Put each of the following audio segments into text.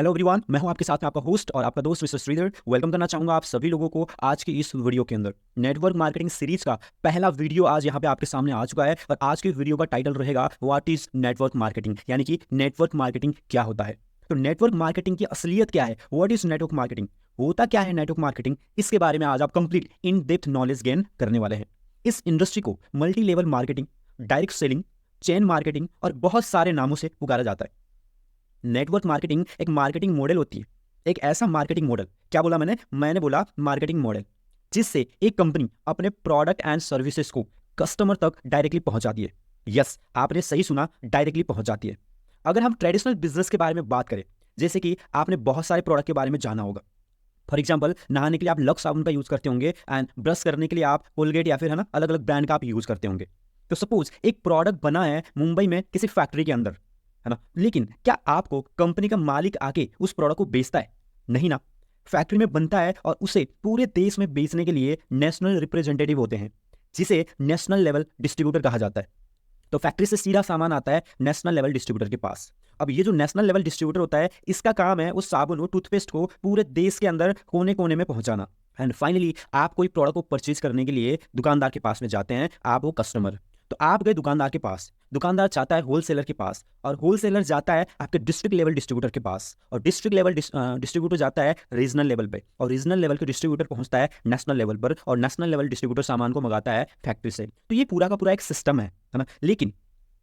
Hello everyone, मैं हूं आपके साथ में आपका होस्ट और आपका दोस्त मिस्टर श्रीधर। वेलकम करना चाहूंगा आप सभी लोगों को आज की इस वीडियो के अंदर। नेटवर्क मार्केटिंग सीरीज का पहला वीडियो आज यहां पे आपके सामने आ चुका है और आज के वीडियो का टाइटल रहेगा व्हाट इज नेटवर्क मार्केटिंग, यानी कि नेटवर्क मार्केटिंग क्या होता है। तो नेटवर्क मार्केटिंग की असलियत क्या है, व्हाट इज नेटवर्क मार्केटिंग, होता क्या है नेटवर्क मार्केटिंग, इसके बारे में आज आप complete in depth knowledge gain करने वाले हैं। इस इंडस्ट्री को multi level marketing, direct selling, chain marketing और बहुत सारे नामों से पुकारा जाता है। नेटवर्क मार्केटिंग एक मार्केटिंग मॉडल होती है, एक ऐसा मार्केटिंग मॉडल, क्या बोला मैंने बोला मार्केटिंग मॉडल, जिससे एक कंपनी अपने प्रोडक्ट एंड सर्विसेज को कस्टमर तक डायरेक्टली पहुंचाती है। यस, आपने सही सुना, डायरेक्टली पहुंचाती है। अगर हम ट्रेडिशनल बिजनेस के बारे में बात करें, जैसे कि आपने बहुत सारे प्रोडक्ट के बारे में जाना होगा। फॉर एग्जाम्पल, नहाने के लिए आप लक्स साबुन का यूज करते होंगे एंड ब्रश करने के लिए आप कोलगेट या फिर है ना अलग अलग ब्रांड का आप यूज करते होंगे। तो सपोज एक प्रोडक्ट बना है मुंबई में किसी फैक्ट्री के अंदर, है ना, लेकिन क्या आपको कंपनी का मालिक आके उस प्रोडक्ट को बेचता है? नहीं ना। फैक्ट्री में बनता है और उसे पूरे देश में बेचने के लिए नेशनल रिप्रेजेंटेटिव होते हैं, जिसे नेशनल लेवल डिस्ट्रीब्यूटर कहा जाता है। तो फैक्ट्री से सीधा सामान आता है नेशनल लेवल डिस्ट्रीब्यूटर के पास। अब ये जो नेशनल लेवल डिस्ट्रीब्यूटर होता है, इसका काम है उस साबुन और टूथपेस्ट को पूरे देश के अंदर कोने कोने में पहुंचाना। एंड फाइनली आप कोई प्रोडक्ट को परचेज करने के लिए दुकानदार के पास में जाते हैं, आप वो कस्टमर। तो आप गए दुकानदार के पास, दुकानदार चाहता है होलसेलर के पास, और होलसेलर जाता है आपके डिस्ट्रिक्ट लेवल डिस्ट्रीब्यूटर के पास, और डिस्ट्रिक्ट लेवल डिस्ट्रीब्यूटर जाता है रीजनल लेवल पे, और रीजनल लेवल के डिस्ट्रीब्यूटर पहुंचता है नेशनल लेवल पर, और नेशनल लेवल डिस्ट्रीब्यूटर सामान को मंगाता है फैक्ट्री से। तो ये पूरा का पूरा एक सिस्टम है ना। लेकिन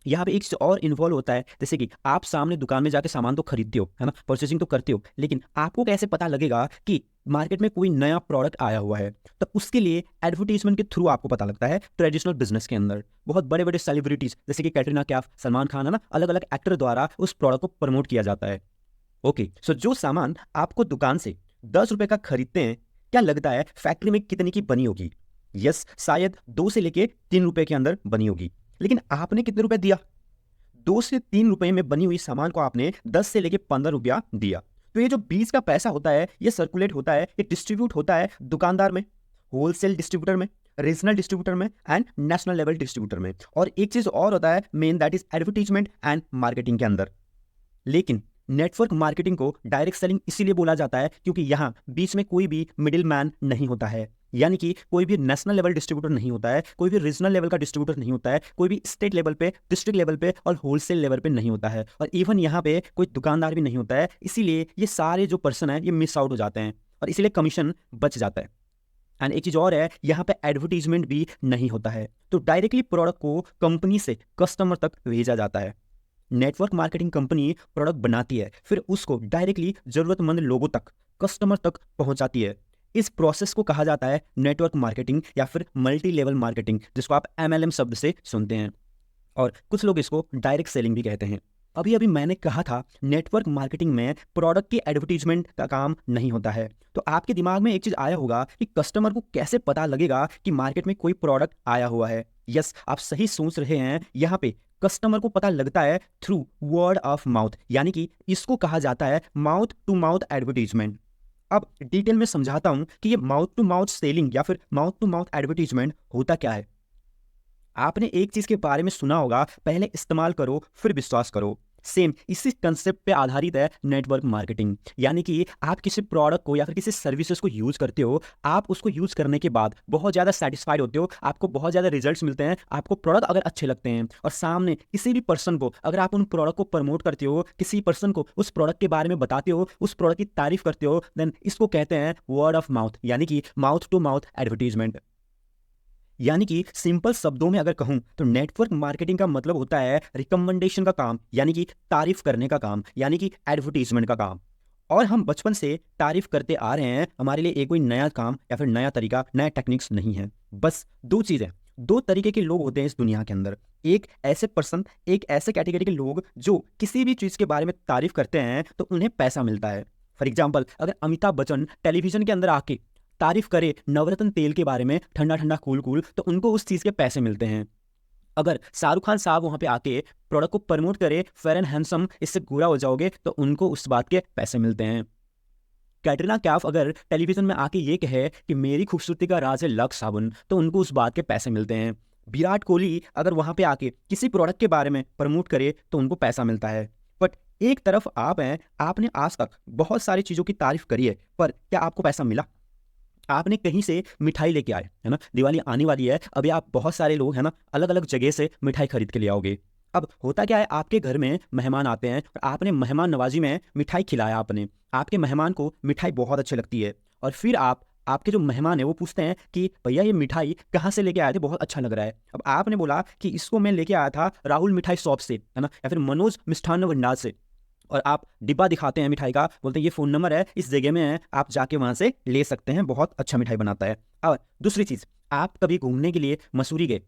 यहाँ पे एक चीज और इन्वॉल्व होता है, जैसे कि आप सामने दुकान में जाके सामान तो खरीदते हो, है ना, परचेसिंग तो करते हो, लेकिन आपको कैसे पता लगेगा कि मार्केट में कोई नया प्रोडक्ट आया हुआ है? तो उसके लिए एडवर्टीजमेंट के थ्रू आपको पता लगता है। ट्रेडिशनल बिजनेस के अंदर बहुत बड़े बड़े सेलिब्रिटीज जैसे कि कैटरीना कैफ, सलमान खान, है ना, अलग अलग एक्टर द्वारा उस प्रोडक्ट को प्रमोट किया जाता है। ओके, सो जो सामान आपको दुकान से 10 रुपए का खरीदते हैं, क्या लगता है फैक्ट्री में कितने की बनी होगी? यस, शायद 2 से लेके 3 रुपए के अंदर बनी होगी। लेकिन आपने कितने रुपए दिया? 2 से 3 रुपए में बनी हुई सामान को आपने 10 से लेके 15 रुपया दिया। तो ये जो बीच का पैसा होता है, ये सर्कुलेट होता है, ये डिस्ट्रीब्यूट होता है दुकानदार में, होलसेल डिस्ट्रीब्यूटर में, रीजनल डिस्ट्रीब्यूटर में एंड नेशनल लेवल डिस्ट्रीब्यूटर में। और एक चीज और होता है main, that is advertisement and marketing के अंदर। लेकिन नेटवर्क मार्केटिंग को डायरेक्ट सेलिंग इसीलिए बोला जाता है क्योंकि यहां बीच में कोई भी मिडिल मैन नहीं होता है, यानी कि कोई भी नेशनल लेवल डिस्ट्रीब्यूटर नहीं होता है, कोई भी रीजनल लेवल का डिस्ट्रीब्यूटर नहीं होता है, कोई भी स्टेट लेवल पे, डिस्ट्रिक्ट लेवल पे और होलसेल लेवल पे नहीं होता है, और इवन यहाँ पे कोई दुकानदार भी नहीं होता है। इसीलिए ये सारे जो पर्सन है ये मिस आउट हो जाते हैं और इसीलिए कमीशन बच जाता है। एंड एक चीज और है, यहाँ पे एडवर्टीजमेंट भी नहीं होता है, तो डायरेक्टली प्रोडक्ट को कंपनी से कस्टमर तक भेजा जाता है। नेटवर्क मार्केटिंग कंपनी प्रोडक्ट बनाती है, फिर उसको डायरेक्टली जरूरतमंद लोगों तक, कस्टमर तक पहुंचाती है। इस प्रोसेस को कहा जाता है नेटवर्क मार्केटिंग या फिर मल्टी लेवल मार्केटिंग, जिसको आप MLM शब्द से सुनते हैं, और कुछ लोग इसको डायरेक्ट सेलिंग भी कहते हैं। अभी अभी मैंने कहा था नेटवर्क मार्केटिंग में प्रोडक्ट की एडवर्टीजमेंट का काम नहीं होता है। तो आपके दिमाग में एक चीज आया होगा कि कस्टमर को कैसे पता लगेगा कि मार्केट में कोई प्रोडक्ट आया हुआ है। यस, आप सही सोच रहे हैं। यहाँ पे कस्टमर को पता लगता है थ्रू वर्ड ऑफ माउथ, यानी कि इसको कहा जाता है माउथ टू माउथ एडवर्टीजमेंट। अब डिटेल में समझाता हूं कि ये माउथ टू माउथ सेलिंग या फिर माउथ टू माउथ एडवर्टीजमेंट होता क्या है। आपने एक चीज के बारे में सुना होगा, पहले इस्तेमाल करो फिर विश्वास करो। सेम इसी कंसेप्ट पे आधारित है नेटवर्क मार्केटिंग, यानी कि आप किसी प्रोडक्ट को या फिर किसी सर्विसेज को यूज करते हो, आप उसको यूज करने के बाद बहुत ज्यादा सेटिस्फाइड होते हो, आपको बहुत ज्यादा रिजल्ट्स मिलते हैं, आपको प्रोडक्ट अगर अच्छे लगते हैं, और सामने किसी भी पर्सन को अगर आप उन प्रोडक्ट को प्रमोट करते हो, किसी पर्सन को उस प्रोडक्ट के बारे में बताते हो, उस प्रोडक्ट की तारीफ करते हो, देन इसको कहते हैं वर्ड ऑफ माउथ, यानी कि माउथ टू माउथ एडवर्टीजमेंट। यानी कि सिंपल शब्दों में अगर कहूं तो नेटवर्क मार्केटिंग का मतलब होता है रिकमेंडेशन का काम, यानी कि तारीफ करने का काम, यानी कि एडवर्टीजमेंट का काम। और हम बचपन से तारीफ करते आ रहे हैं, हमारे लिए एक कोई नया काम या फिर नया तरीका, नया टेक्निक्स नहीं है। बस दो चीजें, दो तरीके के लोग होते हैं इस दुनिया के अंदर। एक ऐसे पर्सन, एक ऐसे कैटेगरी के लोग जो किसी भी चीज के बारे में तारीफ करते हैं तो उन्हें पैसा मिलता है। फॉर एग्जाम्पल, अगर अमिताभ बच्चन टेलीविजन के अंदर आके तारीफ करे नवरत्न तेल के बारे में, ठंडा ठंडा कूल कूल, तो उनको उस चीज के पैसे मिलते हैं। अगर शाहरुख खान साहब वहां पे आके प्रोडक्ट को प्रमोट करे फेयर एंड हैंडसम, इससे गोरा हो जाओगे, तो उनको उस बात के पैसे मिलते हैं। कैटरीना कैफ अगर टेलीविजन में आके ये कहे कि मेरी खूबसूरती का राज है लक्स साबुन, तो उनको उस बात के पैसे मिलते हैं। विराट कोहली अगर वहां पे आके किसी प्रोडक्ट के बारे में प्रमोट करे तो उनको पैसा मिलता है। बट एक तरफ आप हैं, आपने आज तक बहुत सारी चीज़ों की तारीफ करी है, पर क्या आपको पैसा मिला? आपने कहीं से मिठाई लेके आए, है ना? दिवाली आने वाली है, अभी आप बहुत सारे लोग है ना, अलग-अलग जगह से मिठाई खरीद के ले आओगे। अब होता क्या है, आपके घर में मेहमान आते हैं और आपने मेहमान नवाज़ी में मिठाई खिलाया आपने। आपके मेहमान को मिठाई बहुत अच्छी लगती है और फिर आपके जो मेहमान हैं वो पूछते हैं कि भैया ये मिठाई कहाँ से लेके आए थे? बहुत अच्छा लग रहा है। अब आपने बोला कि इसको मैं लेके आया था राहुल मिठाई शॉप से, है ना? या फिर मनोज मिष्ठान्न भंडार से। और आप डिब्बा दिखाते हैं मिठाई का, बोलते हैं ये फ़ोन नंबर है, इस जगह में है, आप जाके वहाँ से ले सकते हैं, बहुत अच्छा मिठाई बनाता है। और दूसरी चीज़, आप कभी घूमने के लिए मसूरी गए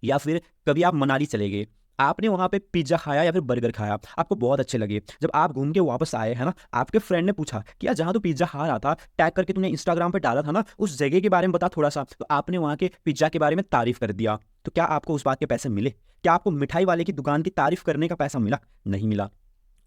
या फिर कभी आप मनाली चले गए, आपने वहाँ पे पिज़्ज़ा खाया या फिर बर्गर खाया, आपको बहुत अच्छे लगे। जब आप घूम के वापस आए, है ना, आपके फ्रेंड ने पूछा कि यार जहाँ तू पिज़्ज़ा खा रहा था, टैग करके तूने इंस्टाग्राम पे डाला था ना, उस जगह के बारे में बता थोड़ा-सा। तो आपने वहाँ के पिज़्ज़ा के बारे में तारीफ़ कर दिया। तो क्या आपको उस बात के पैसे मिले? क्या आपको मिठाई वाले की दुकान की तारीफ़ करने का पैसा मिला? नहीं मिला।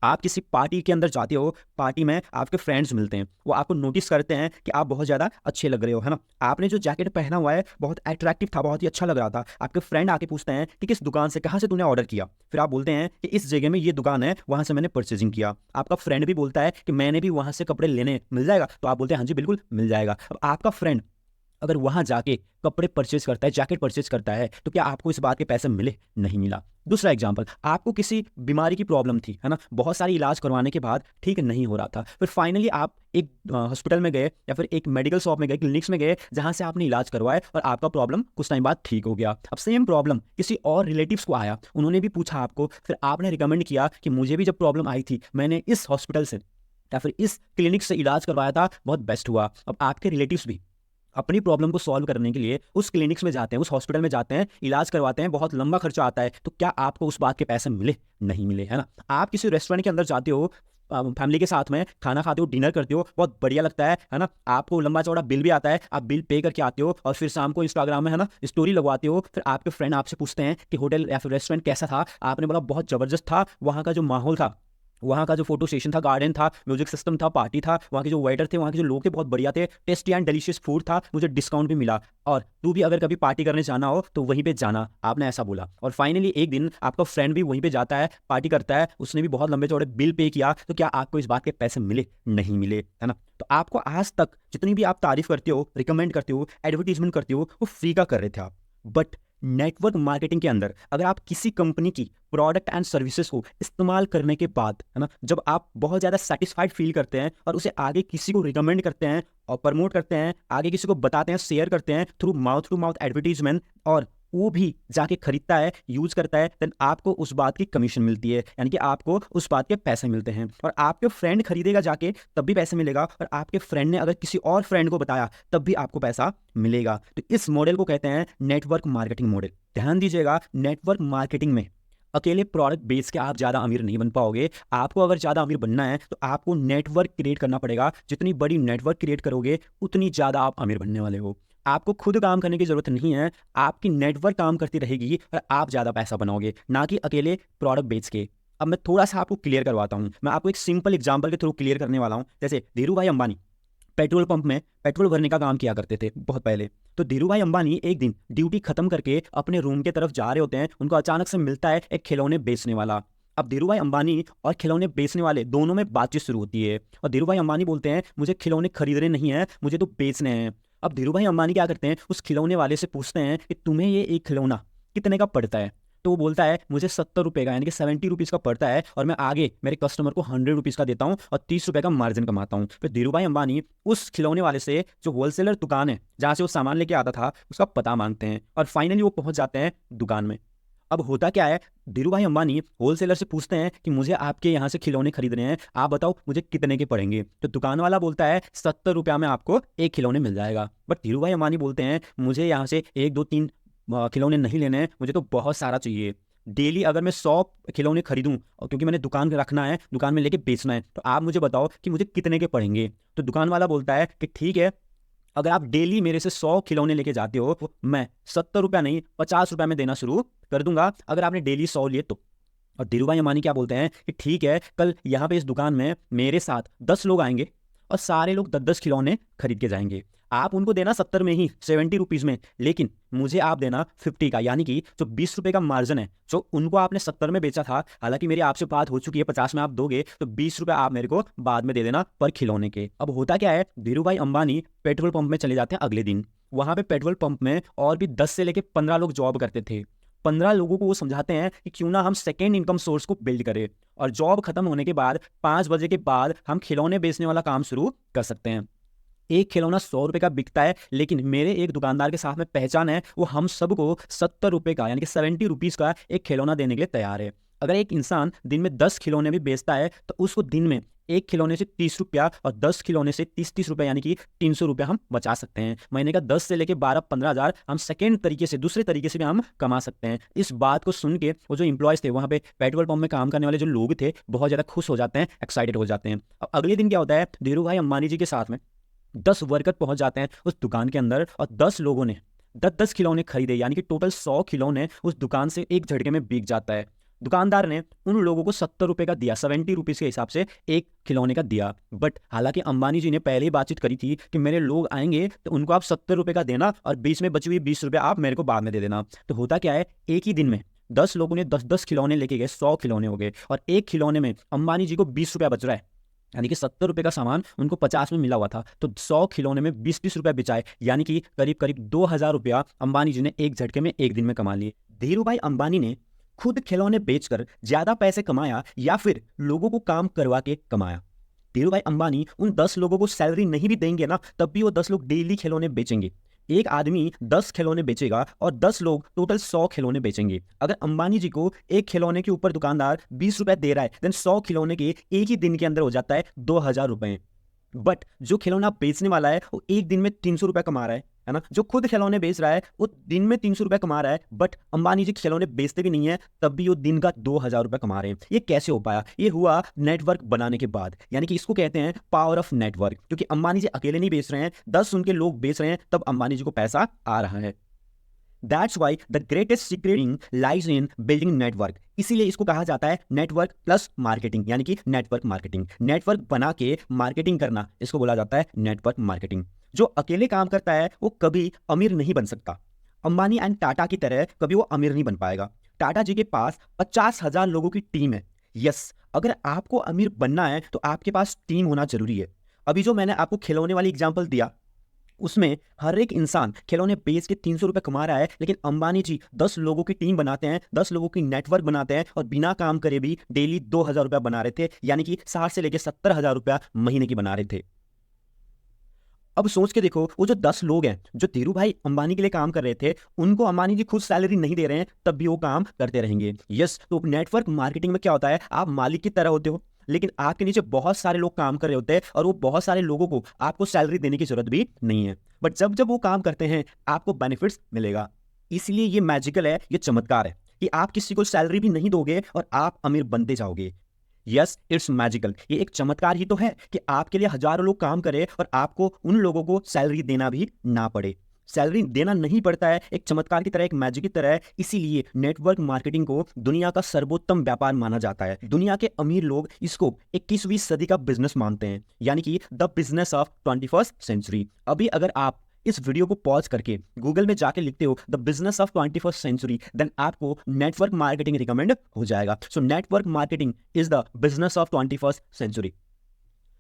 आप किसी पार्टी के अंदर जाते हो, पार्टी में आपके फ्रेंड्स मिलते हैं, वो आपको नोटिस करते हैं कि आप बहुत ज़्यादा अच्छे लग रहे हो, है ना? आपने जो जैकेट पहना हुआ है बहुत अट्रैक्टिव था, बहुत ही अच्छा लग रहा था। आपके फ्रेंड आके पूछते हैं कि किस दुकान से, कहाँ से तूने ऑर्डर किया? फिर आप बोलते हैं कि इस जगह में ये दुकान है, वहाँ से मैंने परचेजिंग किया। आपका फ्रेंड भी बोलता है कि मैंने भी वहाँ से कपड़े लेने, मिल जाएगा? तो आप बोलते हैं हाँ जी, बिल्कुल मिल जाएगा। अब आपका फ्रेंड अगर वहाँ जाके कपड़े परचेज़ करता है, जैकेट परचेज़ करता है, तो क्या आपको इस बात के पैसे मिले? नहीं मिला। दूसरा एग्ज़ाम्पल, आपको किसी बीमारी की प्रॉब्लम थी, है ना? बहुत सारी इलाज करवाने के बाद ठीक नहीं हो रहा था। फिर फाइनली आप एक हॉस्पिटल में गए या फिर एक मेडिकल शॉप में गए, क्लिनिक्स में गए, जहाँ से आपने इलाज करवाया और आपका प्रॉब्लम कुछ टाइम बाद ठीक हो गया। अब सेम प्रॉब्लम किसी और रिलेटिव्स को आया, उन्होंने भी पूछा आपको, फिर आपने रिकमेंड किया कि मुझे भी जब प्रॉब्लम आई थी, मैंने इस हॉस्पिटल से या फिर इस क्लिनिक से इलाज करवाया था, बहुत बेस्ट हुआ। अब आपके रिलेटिव्स भी अपनी प्रॉब्लम को सॉल्व करने के लिए उस क्लिनिक्स में जाते हैं, उस हॉस्पिटल में जाते हैं, इलाज करवाते हैं, बहुत लंबा खर्चा आता है, तो क्या आपको उस बात के पैसे मिले? नहीं मिले, है ना? आप किसी रेस्टोरेंट के अंदर जाते हो, फैमिली के साथ में खाना खाते हो, डिनर करते हो, बहुत बढ़िया लगता है ना? आपको लंबा चौड़ा बिल भी आता है, आप बिल पे करके आते हो और फिर शाम को इंस्टाग्राम में, है ना, स्टोरी लगवाते हो, फिर आपके फ्रेंड आपसे पूछते हैं कि होटल या फिर रेस्टोरेंट कैसा था? आपने बोला बहुत ज़बरदस्त था, वहाँ का जो माहौल था, वहाँ का जो फोटो स्टेशन था, गार्डन था, म्यूजिक सिस्टम था, पार्टी था, वहाँ के जो वेटर थे, वहाँ के जो लोग थे बहुत बढ़िया थे, टेस्टी एंड डिलीशियस फूड था, मुझे डिस्काउंट भी मिला और तू भी अगर कभी पार्टी करने जाना हो तो वहीं पे जाना, आपने ऐसा बोला। और फाइनली एक दिन आपका फ्रेंड भी वहीं पे जाता है, पार्टी करता है, उसने भी बहुत लंबे चौड़े बिल पे किया, तो क्या आपको इस बात के पैसे मिले? नहीं मिले, है ना? तो आपको आज तक जितनी भी आप तारीफ करते हो, रिकमेंड करते हो, एडवर्टीजमेंट करते हो, वो फ्री का कर रहे थे आप। बट नेटवर्क मार्केटिंग के अंदर अगर आप किसी कंपनी की प्रोडक्ट एंड सर्विसेज को इस्तेमाल करने के बाद, है ना, जब आप बहुत ज़्यादा सेटिस्फाइड फील करते हैं और उसे आगे किसी को रिकमेंड करते हैं और प्रमोट करते हैं, आगे किसी को बताते हैं, शेयर करते हैं through mouth to mouth advertisement, और वो भी जाके खरीदता है, यूज करता है, देन आपको उस बात की कमीशन मिलती है, यानी कि आपको उस बात के पैसे मिलते हैं। और आपके फ्रेंड खरीदेगा जाके तब भी पैसे मिलेगा, और आपके फ्रेंड ने अगर किसी और फ्रेंड को बताया तब भी आपको पैसा मिलेगा। तो इस मॉडल को कहते हैं नेटवर्क मार्केटिंग मॉडल। ध्यान दीजिएगा, नेटवर्क मार्केटिंग में अकेले प्रोडक्ट बेच के आप ज़्यादा अमीर नहीं बन पाओगे। आपको अगर ज़्यादा अमीर बनना है तो आपको नेटवर्क क्रिएट करना पड़ेगा। जितनी बड़ी नेटवर्क क्रिएट करोगे उतनी ज़्यादा आप अमीर बनने वाले हो। आपको खुद काम करने की ज़रूरत नहीं है, आपकी नेटवर्क काम करती रहेगी और आप ज़्यादा पैसा बनाओगे, ना कि अकेले प्रोडक्ट बेच के। अब मैं थोड़ा सा आपको क्लियर करवाता हूँ, मैं आपको एक सिंपल एग्जाम्पल के थ्रू क्लियर करने वाला हूँ। जैसे धीरू भाई अंबानी पेट्रोल पंप में पेट्रोल भरने का काम किया करते थे बहुत पहले। तो धीरू भाई अंबानी एक दिन ड्यूटी खत्म करके अपने रूम की तरफ जा रहे होते हैं, उनको अचानक से मिलता है एक खिलौने बेचने वाला। अब धीरू भाई अंबानी और खिलौने बेचने वाले दोनों में बातचीत शुरू होती है और धीरू भाई अंबानी बोलते हैं मुझे खिलौने खरीदने नहीं है, मुझे तो बेचने हैं। अब धीरू भाई अंबानी क्या करते हैं, उस खिलौने वाले से पूछते हैं कि तुम्हें ये एक खिलौना कितने का पड़ता है? तो वो बोलता है मुझे 70 रुपये का, यानी कि 70 रुपीज़ का पड़ता है, और मैं आगे मेरे कस्टमर को 100 रुपीज़ का देता हूँ और 30 रुपये का मार्जिन कमाता हूँ। फिर धीरू भाई अंबानी उस खिलौने वाले से, जो होलसेलर दुकान है जहाँ से वो सामान लेके आता था, उसका पता मांगते हैं और फाइनली वो पहुंच जाते हैं दुकान में। अब होता क्या है, धीरू भाई अंबानी होलसेलर से पूछते हैं कि मुझे आपके यहाँ से खिलौने खरीदने हैं, आप बताओ मुझे कितने के पड़ेंगे? तो दुकान वाला बोलता है 70 रुपया में आपको एक खिलौने मिल जाएगा। बट धीरू भाई अंबानी बोलते हैं मुझे यहाँ से 1 2 3 खिलौने नहीं लेने हैं, मुझे तो बहुत सारा चाहिए। डेली अगर मैं 100 खिलौने खरीदूं, और क्योंकि मैंने दुकान में रखना है, दुकान में लेके बेचना है, तो आप मुझे बताओ कि मुझे कितने के पड़ेंगे? तो दुकान वाला बोलता है कि ठीक है, अगर आप डेली मेरे से 100 खिलौने लेके जाते हो तो मैं 70 रुपया नहीं 50 रुपया में देना शुरू कर दूंगा, अगर आपने डेली 100 लिए तो। और धीरू भाई अंबानी क्या बोलते हैं कि ठीक है, कल यहाँ पे इस दुकान में मेरे साथ 10 लोग आएंगे और सारे लोग 10 10 खिलौने खरीद के जाएंगे। आप उनको देना 70 में ही, 70 रुपीज़ में, लेकिन मुझे आप देना 50 का, यानी कि जो 20 रुपये का मार्जिन है, जो उनको आपने 70 में बेचा था, हालांकि मेरी आपसे बात हो चुकी है 50 में आप दोगे, तो 20 रुपये आप मेरे को बाद में दे देना पर खिलौने के। अब होता क्या है, धीरू भाई अंबानी पेट्रोल पंप में चले जाते हैं अगले दिन। वहां पे पेट्रोल पंप में और भी 10 से लेकर 15 लोग जॉब करते थे। 15 लोगों को वो समझाते हैं कि क्यों ना हम सेकेंड इनकम सोर्स को बिल्ड करें, और जॉब खत्म होने के बाद 5 बजे के बाद हम खिलौने बेचने वाला काम शुरू कर सकते हैं। एक खिलौना 100 रुपए का बिकता है, लेकिन मेरे एक दुकानदार के साथ में पहचान है, वो हम सबको 70 रुपए का, यानी कि 70 रुपीज़ का एक खिलौना देने के लिए तैयार है। अगर एक इंसान दिन में 10 खिलौने भी बेचता है, तो उसको दिन में एक खिलौने से 30 रुपया और 10 खिलौने से 30 रुपया, यानी कि 300 रुपया हम बचा सकते हैं। महीने का 10 से लेकर 12-15 हज़ार हम सेकेंड तरीके से, दूसरे तरीके से भी हम कमा सकते हैं। इस बात को सुन के वो जो इंप्लॉयज थे वहाँ पे पेट्रोल पंप में काम करने वाले जो लोग थे, बहुत ज़्यादा खुश हो जाते हैं, एक्साइटेड हो जाते हैं। अब अगले दिन क्या होता है, धीरू भाई अंबानी जी के साथ में 10 वर्कर पहुंच जाते हैं उस दुकान के अंदर, और 10 लोगों ने 10-10 खिलौने खरीदे, यानी कि टोटल 100 खिलौने उस दुकान से एक झटके में बिक जाता है। दुकानदार ने उन लोगों को 70 रुपए का दिया, 70 रुपीज़ के हिसाब से एक खिलौने का दिया। बट हालांकि अंबानी जी ने पहले ही बातचीत करी थी कि मेरे लोग आएंगे तो उनको आप 70 रुपए का देना, और बीच में बची हुई 20 रुपये आप मेरे को बाद में दे देना। तो होता क्या है, एक ही दिन में 10 लोगों ने 10-10 खिलौने लेके गए, 100 खिलौने हो गए, और एक खिलौने में अंबानी जी को 20 रुपया बच रहा है, यानी कि 70 रुपए का सामान उनको 50 में मिला हुआ था, तो 100 खिलौने में 20-20 रुपया बिचाए, यानी कि करीब करीब 2000 रुपया अंबानी जी ने एक झटके में एक दिन में कमा लिए। धीरू भाई अंबानी ने खुद खिलौने बेचकर ज्यादा पैसे कमाया, या फिर लोगों को काम करवा के कमाया? धीरू भाई अंबानी उन 10 लोगों को सैलरी नहीं भी देंगे ना, तब भी वो 10 लोग डेली खिलौने बेचेंगे। एक आदमी 10 खिलौने बेचेगा और 10 लोग टोटल 100 खिलौने बेचेंगे। अगर अंबानी जी को एक खिलौने के ऊपर दुकानदार 20 रुपए दे रहा है, देन 100 खिलौने के एक ही दिन के अंदर हो जाता है 2000 रुपए। बट जो खिलौना बेचने वाला है वो एक दिन में 300 रुपए कमा रहा है ना। जो खुद खिलौने बेच रहा है वो दिन में 300 रुपए कमा रहा है, बट अंबानी जी खिलौने बेचते भी नहीं है, तब भी वो दिन का 2000 रुपए कमा रहे हैं। ये कैसे हो पाया? ये हुआ नेटवर्क बनाने के बाद, यानी कि इसको कहते हैं पावर ऑफ नेटवर्क। क्योंकि अंबानी जी अकेले नहीं बेच रहे हैं, 10 उनके लोग बेच रहे हैं, तब अंबानी जी को पैसा आ रहा है। That's why the greatest secret lies in building network. इसीलिए इसको कहा जाता है नेटवर्क प्लस मार्केटिंग, यानी कि नेटवर्क मार्केटिंग। नेटवर्क बना के मार्केटिंग करना, इसको बोला जाता है नेटवर्क मार्केटिंग। जो अकेले काम करता है वो कभी अमीर नहीं बन सकता। अंबानी एंड टाटा की तरह कभी वो अमीर नहीं बन पाएगा। टाटा जी के पास 50,000 लोगों की टीम है। यस, अगर आपको अमीर बनना है तो आपके पास टीम होना जरूरी है। अभी जो मैंने आपको खिलौने वाली एग्जांपल दिया, उसमें हर एक इंसान खिलौने बेच के 300 रुपए कमा रहा है, लेकिन अंबानी जी 10 लोगों की टीम बनाते हैं, 10 लोगों की नेटवर्क बनाते हैं, और बिना काम करे भी डेली 2000 रुपया बना रहे थे, यानी कि 60 से लेकर 70,000 रुपया महीने की बना रहे थे। अब सोच के देखो, वो जो 10 लोग हैं जो धीरू भाई अंबानी के लिए काम कर रहे थे, उनको अंबानी जी खुद सैलरी नहीं दे रहे हैं, तब भी वो काम करते रहेंगे। यस, तो नेटवर्क मार्केटिंग में क्या होता है, आप मालिक की तरह होते हो, लेकिन आपके नीचे बहुत सारे लोग काम कर रहे होते हैं, और वो बहुत सारे लोगों को आपको सैलरी देने की जरूरत भी नहीं है, बट जब जब वो काम करते हैं आपको बेनिफिट्स मिलेगा। इसलिए ये मैजिकल है, ये चमत्कार है कि आप किसी को सैलरी भी नहीं दोगे और आप अमीर बनते जाओगे। Yes, it's magical. ये एक चमत्कार ही तो है कि आपके लिए हजारों लोग काम करें और आपको उन लोगों को सैलरी देना भी ना पड़े। सैलरी देना नहीं पड़ता है, एक चमत्कार की तरह, एक मैजिक की तरह है। इसीलिए नेटवर्क मार्केटिंग को दुनिया का सर्वोत्तम व्यापार माना जाता है। दुनिया के अमीर लोग इसको 21वीं सदी का बिजनेस मानते हैं, यानी कि the business of 21st century. अभी अगर आप इस वीडियो को पॉज करके गूगल में जाके लिखते हो the business of 21st century, then आपको नेटवर्क मार्केटिंग रिकमेंड हो जाएगा। So network marketing is the business of 21st century.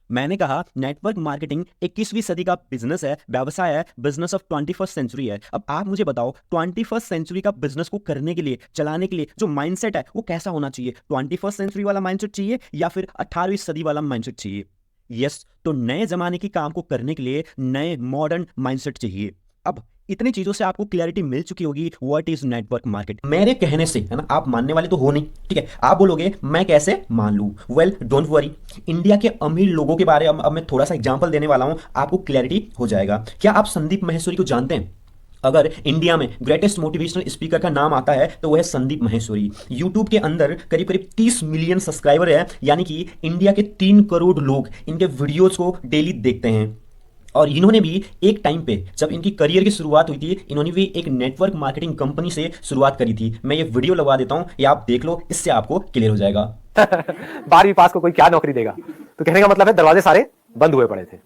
मैंने कहा नेटवर्क मार्केटिंग 21वीं सदी का बिजनेस है, व्यवसाय है, बिजनेस ऑफ 21st सेंचुरी है। अब आप मुझे बताओ, 21st सेंचुरी का बिजनेस को करने के लिए, चलाने के लिए जो माइंडसेट है वो कैसा होना चाहिए? 21st सेंचुरी वाला माइंडसेट चाहिए या फिर 18वीं सदी वाला माइंडसेट चाहिए? यस, तो नए जमाने की काम को करने के लिए नए मॉडर्न माइंडसेट चाहिए। अब इतनी चीजों से आपको क्लैरिटी मिल चुकी होगी व्हाट इज नेटवर्क मार्केटिंग। मेरे कहने से, है ना, आप मानने वाले तो हो नहीं, ठीक है? आप बोलोगे मैं कैसे मान लूं? वेल, डोंट वरी, इंडिया के अमीर लोगों के बारे में अब मैं थोड़ा सा एग्जांपल देने वाला हूं, आपको क्लैरिटी हो जाएगा। क्या आप संदीप माहेश्वरी को जानते हैं? अगर इंडिया में ग्रेटेस्ट मोटिवेशनल स्पीकर का नाम आता है तो वह है संदीप माहेश्वरी। यूट्यूब के अंदर करीब करीब 30 मिलियन सब्सक्राइबर है, यानी कि इंडिया के 3 करोड़ लोग इनके वीडियोस को डेली देखते हैं। और इन्होंने भी एक टाइम पे, जब इनकी करियर की शुरुआत हुई थी, इन्होंने भी एक नेटवर्क मार्केटिंग कंपनी से शुरुआत करी थी। मैं ये वीडियो लगवा देता हूं, ये आप देख लो, इससे आपको क्लियर हो जाएगा। 12वीं पास को कोई क्या नौकरी देगा? तो कहने का मतलब है दरवाजे सारे बंद हुए पड़े थे।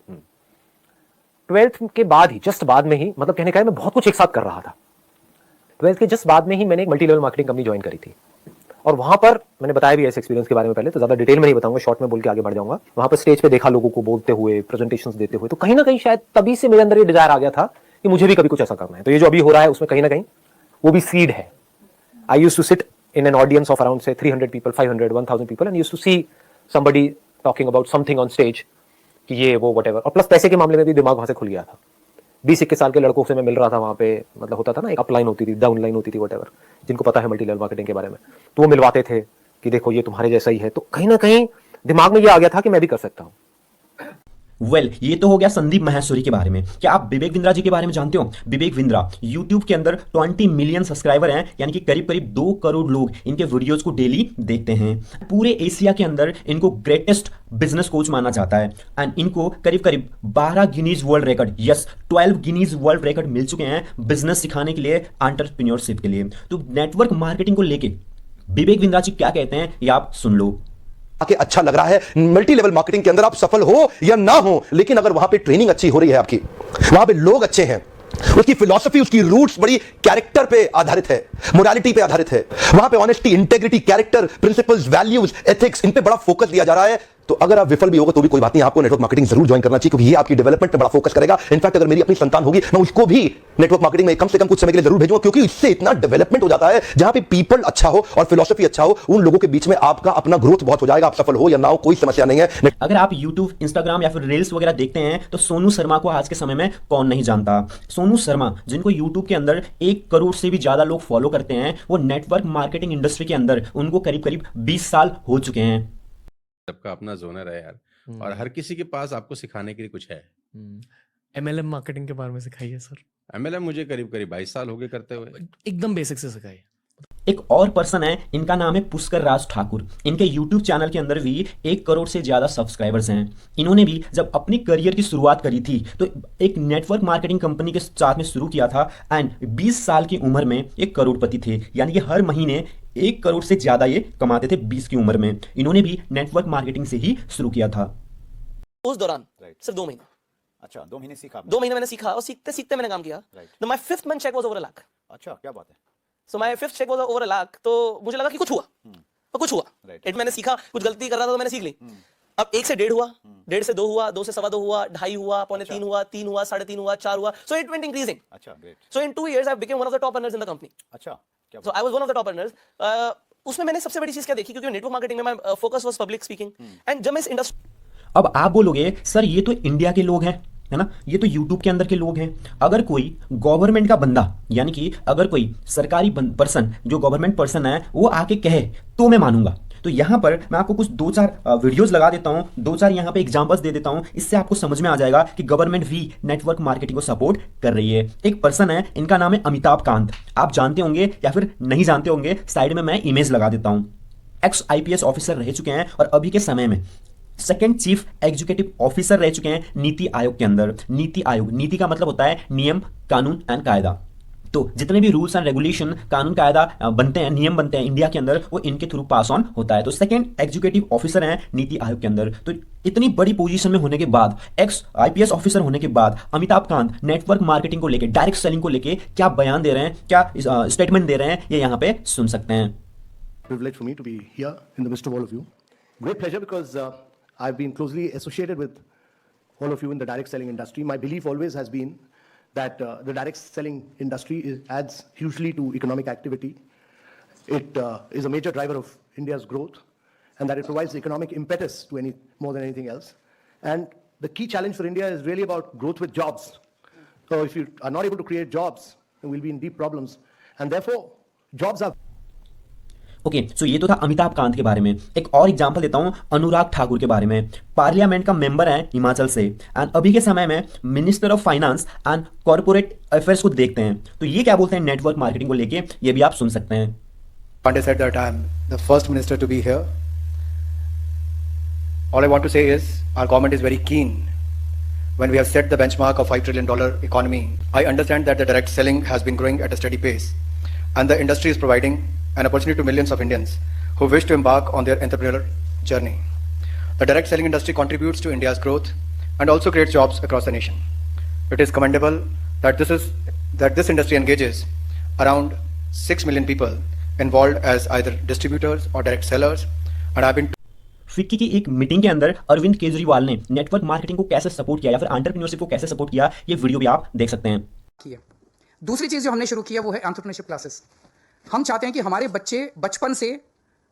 ट्वेल्थ के बाद ही, जस्ट बाद में ही, मतलब कहने का है मैं बहुत कुछ एक साथ कर रहा था। ट्वेल्थ के जस्ट बाद में ही मैंने एक multi level marketing company join करी थी, और वहां पर मैंने बताया भी इस एक्सपीरियंस के बारे में पहले, तो ज्यादा डिटेल में नहीं बताऊंगा, शॉर्ट में बोल के आगे बढ़ जाऊंगा। वहां पर स्टेज पे देखा लोगों को बोलते हुए, प्रेजेंटेशंस देते हुए, तो कहीं ना कहीं शायद तभी से मेरे अंदर ये डिजायर आ गया था कि मुझे भी कभी कुछ ऐसा करना है। तो ये जो अभी हो रहा है उसमें कहीं ना कहीं वो भी सीड है। I used to sit in an audience of around say 300 people, 500, 1000 people, and used to see somebody talking about something on stage कि ये वो whatever, और प्लस पैसे के मामले में भी दिमाग वहां से खुल गया था। 20-21 साल के लड़कों से मैं मिल रहा था वहां पे, मतलब होता था ना, एक अपलाइन होती थी, डाउन लाइन होती थी, whatever, जिनको पता है मल्टी लेवल मार्केटिंग के बारे में, तो वो मिलवाते थे कि देखो ये तुम्हारे जैसा ही है। तो कहीं ना कहीं दिमाग में ये आ गया था कि मैं भी कर सकता हूँ। ये तो हो गया संदीप माहेश्वरी के बारे में। क्या आप विवेक बिंद्रा जी के बारे में जानते हो? विवेक बिंद्रा YouTube के अंदर 20 मिलियन सब्सक्राइबर हैं, यानी कि करीब करीब 2 करोड़ लोग इनके वीडियोस को डेली देखते हैं। पूरे एशिया के अंदर इनको ग्रेटेस्ट बिजनेस कोच माना जाता है, एंड इनको करीब करीब 12 Guinness world record, yes 12 Guinness world record मिल चुके हैं बिजनेस सिखाने के लिए, एंटरप्रेन्योरशिप के लिए। तो नेटवर्क मार्केटिंग को लेके विवेक बिंद्रा जी क्या कहते हैं ये आप सुन लो। आके अच्छा लग रहा है। मल्टी लेवल मार्केटिंग के अंदर आप सफल हो या ना हो, लेकिन अगर वहां पे ट्रेनिंग अच्छी हो रही है आपकी, वहां पे लोग अच्छे हैं, उसकी फिलॉसफी, उसकी रूट्स बड़ी कैरेक्टर पे आधारित है, मोरालिटी पे आधारित है, वहां पे honesty, integrity, character, principles, values, ethics, इन पे बड़ा फोकस दिया जा रहा है, तो अगर आप विफल भी होगा तो भी कोई बात नहीं, आपको नेटवर्क मार्केटिंग जरूर ज्वाइन करना चाहिए, क्योंकि ये आपकी डेवलपमेंट पे बड़ा फोकस करेगा। इनफैक्ट अगर मेरी अपनी संतान होगी, मैं उसको भी नेटवर्क मार्केटिंग में कम से कम कुछ समय के लिए जरूर भेजूंगा, क्योंकि इससे इतना डेवलपमेंट हो जाता है, जहां पे पीपल अच्छा हो और फिलॉसफी अच्छा हो, उन लोगों के बीच में आपका अपना ग्रोथ बहुत हो जाएगा। आप सफल हो या ना हो, कोई समस्या नहीं है। अगर आप YouTube, Instagram या फिर रील्स वगैरह देखते हैं तो सोनू शर्मा को आज के समय में कौन नहीं जानता। सोनू शर्मा, जिनको YouTube के अंदर 1 करोड़ से भी ज्यादा लोग फॉलो करते हैं, वो नेटवर्क मार्केटिंग इंडस्ट्री के अंदर उनको करीब करीब 20 साल हो चुके हैं। सबका अपना जोनर है यार, और हर किसी के पास आपको सिखाने के लिए कुछ है। MLM मार्केटिंग के बारे में सिखाइए सर। MLM मुझे करीब करीब 22 साल हो गए करते हुए। एकदम बेसिक से सिखाइए। एक और पर्सन है, इनका नाम है पुष्कर राज ठाकुर। इनके YouTube चैनल के अंदर भी 1 करोड़ से ज्यादा सब्सक्राइबर्स हैं। इन्होंने भी जब अपनी करियर की शुरुआत करी थी तो एक नेटवर्क मार्केटिंग कंपनी के साथ में शुरू किया था, एंड 20 साल की उम्र में एक करोड़पति थे, यानी कि हर महीने 1 करोड़ से ज्यादा ये कमाते थे 20 की उम्र में। इन्होंने भी नेटवर्क मार्केटिंग से ही शुरू किया था। उस दौरान सिर्फ 2 महीने। अच्छा, 2 महीने सीखा आपने? 2 महीने मैंने सीखा, और सीखते सीखते मैंने काम किया। तो my 5th month check was over 1 lakh. अच्छा, क्या बात है। So my 5th check was over 1 lakh. तो मुझे लगा कि कुछ हुआ, तो कुछ हुआ। इट मैंने सीखा, कुछ गलती कर रहा था तो मैंने सीख ली। अब 1 से 1.5 हुआ, 1.5 से 2 हुआ, 2 से 2.25 हुआ, 2.5 हुआ, 2.25 हुआ, 3 हुआ, 3.5 हुआ, 4 हुआ। So it went increasing. अच्छा, great. So in 2 years I became one of the top earners in the company. अच्छा, क्या so I was one of the top earners. उसमें मैंने सबसे बड़ी चीज क्या देखी, क्योंकि नेटवर्क मार्केटिंग में my focus was public speaking, and जब मैं इस इंडस्ट्री। अब आप बोलोगे सर ये तो इंडिया के लोग हैं, है ना, ये तो YouTube के अंदर के लोग हैं। अगर कोई गवर्नमेंट का बंदा, यानी कि अगर कोई सरकारी पर्सन, जो गवर्नमेंट पर्सन है, वो आके कहे तो मैं मानूंगा। तो यहाँ पर मैं आपको कुछ 2-4 वीडियोस लगा देता हूँ, 2-4 यहाँ पे एग्जांपल्स दे देता हूँ, इससे आपको समझ में आ जाएगा कि गवर्नमेंट भी नेटवर्क मार्केटिंग को सपोर्ट कर रही है। एक पर्सन है, इनका नाम है अमिताभ कांत। आप जानते होंगे या फिर नहीं जानते होंगे, साइड में मैं इमेज लगा देता हूँ। एक्स IPS ऑफिसर रह चुके हैं, और अभी के समय में 2nd चीफ एग्जीक्यूटिव ऑफिसर रह चुके हैं नीति आयोग के अंदर। नीति आयोग, नीति का मतलब होता है नियम, कानून एंड कायदा। तो जितने भी रूल्स एंड रेगुलेशन, कानून कायदा बनते हैं, नियम बनते हैं इंडिया के अंदर, वो इनके थ्रू पास ऑन होता है। तो 2nd एग्जीक्यूटिव ऑफिसर हैं नीति आयोग के अंदर। तो इतनी बड़ी पोजीशन में होने के बाद, एक्स IPS ऑफिसर होने के बाद, अमिताभ कांत नेटवर्क मार्केटिंग को लेके, डायरेक्ट सेलिंग को लेके क्या बयान दे रहे हैं, क्या स्टेटमेंट दे रहे हैं, ये यहाँ पे सुन सकते हैं। Privilege for me to be here in the midst of all of you. Great pleasure, because I've been closely associated with all of you in the direct selling industry. My belief always has been that the direct selling industry adds hugely to economic activity. It is a major driver of India's growth, and that it provides economic impetus to more than anything else. And the key challenge for India is really about growth with jobs. So if you are not able to create jobs, then we'll be in deep problems. And therefore, jobs are okay, so ये तो था अमिताभ कांत के बारे में। एक और example देता हूं अनुराग ठाकुर के बारे में। पार्लियामेंट का मेंबर है हिमाचल से, एंड अभी के समय में minister of finance and corporate affairs को देखते हैं। तो ये क्या बोलते हैं नेटवर्क मार्केटिंग को लेके, ये भी आप सुन सकते हैं। Pandey said that I am the first minister to be here. All I want to say is our government is very keen. When we have set the benchmark of $5 trillion economy, I understand that the direct selling has been growing at a steady pace, and the industry is providing an opportunity to millions of Indians who wish to embark on their entrepreneurial journey. The direct selling industry contributes to India's growth and also creates jobs across the nation. it is commendable that this industry engages around 6 million people involved as either distributors or direct sellers, and I've been FICCI की एक meeting के अंदर अरविंद केजरीवाल ने network marketing को कैसे support किया या फिर एंटरप्रेन्योरशिप को कैसे सपोर्ट किया, ये वीडियो भी आप देख सकते हैं। दूसरी चीज जो हमने शुरू किया वो है एंटरप्रेन्योरशिप क्लासेस। हम चाहते हैं कि हमारे बच्चे बचपन से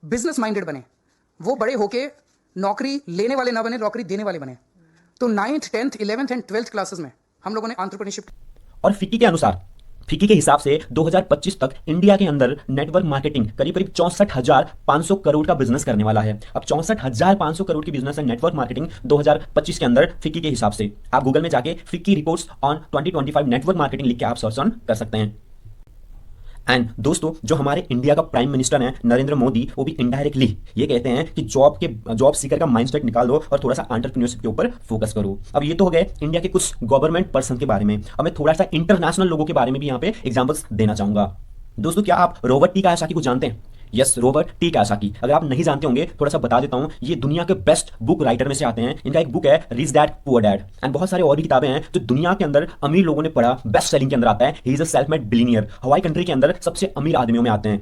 बिजनेस माइंडेड बने, वो बड़े होके नौकरी लेने वाले ना बने, नौकरी देने वाले बने। तो 9th 10th 11th and 12th classes में हम लोगों ने एंटरप्रेन्योरशिप। और फिक्की के अनुसार, फिक्की के हिसाब से 2025 तक इंडिया के अंदर नेटवर्क मार्केटिंग करीब 64,500 करोड़ का बिजनेस करने वाला है। अब 64,500 करोड़ की बिजनेस है नेटवर्क मार्केटिंग 2025 के अंदर फिक्की के हिसाब से। आप गूगल में जाके FICCI reports on 2025 network marketing लिख के आप सर्च कर सकते हैं। एंड दोस्तों, जो हमारे इंडिया का प्राइम मिनिस्टर हैं नरेंद्र मोदी, वो भी इनडायरेक्टली ये कहते हैं कि जॉब सीकर का माइंडसेट निकाल दो और थोड़ा सा एंटरप्रेन्योरशिप के ऊपर फोकस करो। अब ये तो हो गए इंडिया के कुछ गवर्नमेंट पर्सन के बारे में। अब मैं थोड़ा सा इंटरनेशनल लोगों के बारे में भी यहाँ पे एग्जांपल्स देना चाहूंगा। दोस्तों, क्या आप रॉबर्ट टी कियोसाकी को जानते हैं? Yes, Robert T Kiyosaki. अगर आप नहीं जानते होंगे, थोड़ा सा बता देता हूं। ये दुनिया के बेस्ट बुक राइटर में से आते हैं। इनका एक बुक है rich dad poor dad, and बहुत सारे और भी किताबें हैं जो दुनिया के अंदर अमीर लोगों ने पढ़ा, बेस्ट सेलिंग के अंदर आता है। He is a self made billionaire, हवाई कंट्री के अंदर सबसे अमीर आदमियों में आते हैं।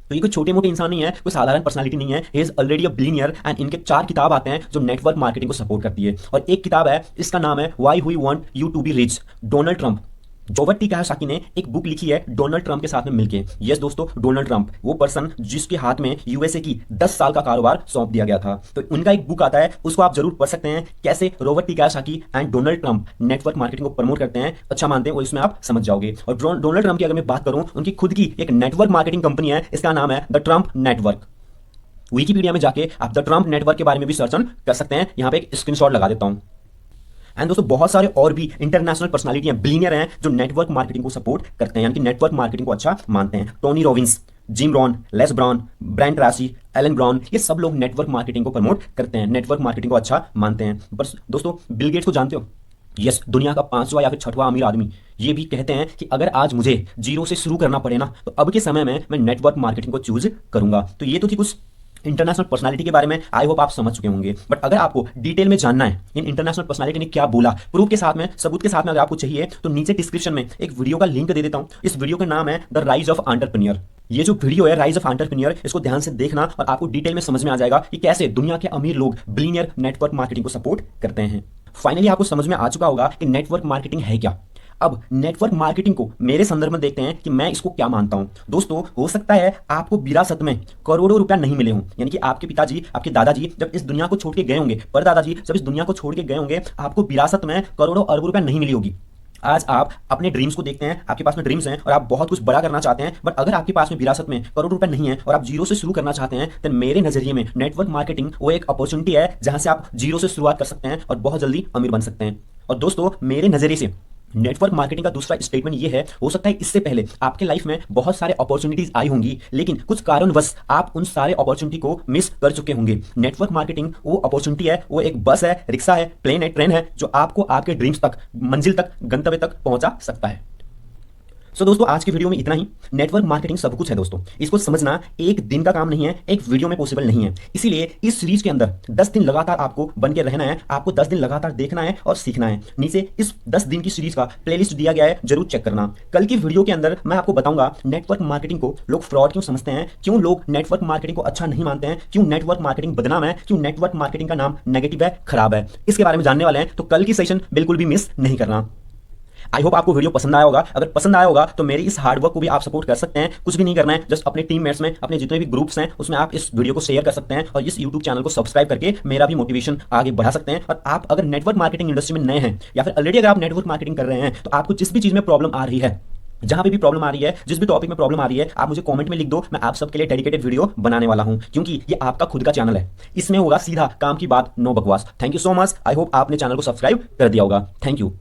तो ये कोई छोटे मोटे इंसान नहीं है, कोई साधारण पर्सनालिटी नहीं है। He is already a billionaire, and इनके 4 किताब आते हैं जो नेटवर्क मार्केटिंग को सपोर्ट करती है। और एक किताब है, इसका नाम है why we want you to be rich, Donald Trump. Robert T Kiyosaki ने एक बुक लिखी है डोनाल्ड ट्रंप के साथ में मिलके। यस दोस्तों, डोनाल्ड ट्रंप, वो पर्सन जिसके हाथ में यूएसए की 10 साल का कारोबार सौंप दिया गया था। तो उनका एक बुक आता है, उसको आप जरूर पढ़ सकते हैं। कैसे Robert T Kiyosaki and Donald Trump network marketing को प्रमोट करते हैं, अच्छा मानते हैं, वो इसमें आप समझ जाओगे। और डोनाल्ड ट्रंप की अगर मैं बात करूं, उनकी खुद की एक नेटवर्क मार्केटिंग कंपनी है, इसका नाम है द ट्रंप नेटवर्क। विकिपीडिया में जाके आप द ट्रंप नेटवर्क के बारे में भी सर्च कर सकते हैं। यहाँ पे एक स्क्रीनशॉट लगा देता हूं। एंड दोस्तों, बहुत सारे और भी इंटरनेशनल पर्सनालिटी हैं, बिलियनियर हैं, जो नेटवर्क मार्केटिंग को सपोर्ट करते हैं, यानी कि नेटवर्क मार्केटिंग को अच्छा मानते हैं। Tony Robbins, Jim Rohn, Les Brown, Brian Tracy, Alan Brown, ये सब लोग नेटवर्क मार्केटिंग को प्रमोट करते हैं, नेटवर्क मार्केटिंग को अच्छा मानते हैं। बस दोस्तों, बिल गेट्स को जानते हो? यस, दुनिया का 5वां या फिर 6वां अमीर आदमी। ये भी कहते हैं कि अगर आज मुझे जीरो से शुरू करना पड़े ना, तो अब के समय में मैं नेटवर्क मार्केटिंग को चूज करूंगा। तो ये तो थी कुछ इंटरनेशनल पर्सनालिटी के बारे में। आई होप आप समझ चुके होंगे। बट अगर आपको डिटेल में जानना है इन इंटरनेशनल पर्सनालिटी ने क्या बोला, प्रूफ के साथ में, सबूत के साथ में अगर आपको चाहिए, तो नीचे डिस्क्रिप्शन में एक वीडियो का लिंक दे देता हूं। इस वीडियो का नाम है द राइज ऑफ एंटरप्रेन्योर। ये जो वीडियो है राइज ऑफ एंटरप्रेन्योर, इसको ध्यान से देखना और आपको डिटेल में समझ में आ जाएगा कि कैसे दुनिया के अमीर लोग बिलियनियर नेटवर्क मार्केटिंग को सपोर्ट करते हैं। फाइनली आपको समझ में आ चुका होगा कि नेटवर्क मार्केटिंग है क्या। अब नेटवर्क मार्केटिंग को मेरे संदर्भ में देखते हैं कि मैं इसको क्या मानता हूं। दोस्तों, हो सकता है आपको विरासत में करोड़ों रुपया नहीं मिले हों, यानी कि आपके पिताजी, आपके दादाजी जब इस दुनिया को छोड़ के गए होंगे, परदादाजी जब इस दुनिया को छोड़ के गए होंगे, आपको विरासत में करोड़ों अरबों रुपया नहीं मिली होगी। आज आप अपने ड्रीम्स को देखते हैं, आपके पास में ड्रीम्स हैं और आप बहुत कुछ बड़ा करना चाहते हैं, बट अगर आपके पास में विरासत में करोड़ रुपए नहीं है और आप जीरो से शुरू करना चाहते हैं, तो मेरे नजरिए में नेटवर्क मार्केटिंग वो एक अपॉर्चुनिटी है जहां से आप जीरो से शुरुआत कर सकते हैं और बहुत जल्दी अमीर बन सकते हैं। और दोस्तों, मेरे नजरिए से नेटवर्क मार्केटिंग का दूसरा स्टेटमेंट ये है, हो सकता है इससे पहले आपके लाइफ में बहुत सारे अपॉर्चुनिटीज आई होंगी, लेकिन कुछ कारणवश आप उन सारे अपॉर्चुनिटी को मिस कर चुके होंगे। नेटवर्क मार्केटिंग वो अपॉर्चुनिटी है, वो एक बस है, रिक्शा है, प्लेन है, ट्रेन है, जो आपको आपके ड्रीम्स तक, मंजिल तक, गंतव्य तक पहुंचा सकता है। सो दोस्तों, आज की वीडियो में इतना ही। नेटवर्क मार्केटिंग सब कुछ है दोस्तों, इसको समझना एक दिन का काम नहीं है, एक वीडियो में पॉसिबल नहीं है। इसीलिए इस सीरीज के अंदर 10 दिन लगातार आपको बन के रहना है, आपको 10 दिन लगातार देखना है और सीखना है। नीचे इस 10 दिन की सीरीज का प्लेलिस्ट दिया गया है, जरूर चेक करना। कल की वीडियो के अंदर मैं आपको बताऊंगा नेटवर्क मार्केटिंग को लोग फ्रॉड क्यों समझते हैं, क्यों लोग नेटवर्क मार्केटिंग को अच्छा नहीं मानते हैं, क्यों नेटवर्क मार्केटिंग बदनाम है, क्यों नेटवर्क मार्केटिंग का नाम नेगेटिव है, खराब है, इसके बारे में जानने वाले हैं। तो कल की सेशन बिल्कुल भी मिस नहीं करना। आई होप आपको वीडियो पसंद आया होगा। अगर पसंद आया होगा तो मेरी इस हार्डवर्क को भी आप सपोर्ट कर सकते हैं। कुछ भी नहीं करना है, जस्ट अपने टीममेट्स में, अपने जितने भी ग्रुप्स हैं उसमें आप इस वीडियो को शेयर कर सकते हैं और इस यूट्यूब चैनल को सब्सक्राइब करके मेरा भी मोटिवेशन आगे बढ़ा सकते हैं। और आप अगर नेटवर्क मार्केटिंग इंडस्ट्री में नए हैं या फिर ऑलरेडी अगर आप नेटवर्क मार्केटिंग कर रहे हैं, तो आपको जिस भी चीज में प्रॉब्लम आ रही है, जहां पे भी प्रॉब्लम आ रही है, जिस भी टॉपिक में प्रॉब्लम आ रही है, आप मुझे कमेंट में लिख दो। मैं आप सबके लिए डेडिकेटेड वीडियो बनाने वाला हूं, क्योंकि ये आपका खुद का चैनल है। इसमें होगा सीधा काम की बात, नो बकवास। Thank you so much. I hope आपने चैनल को सब्सक्राइब कर दिया होगा। Thank you.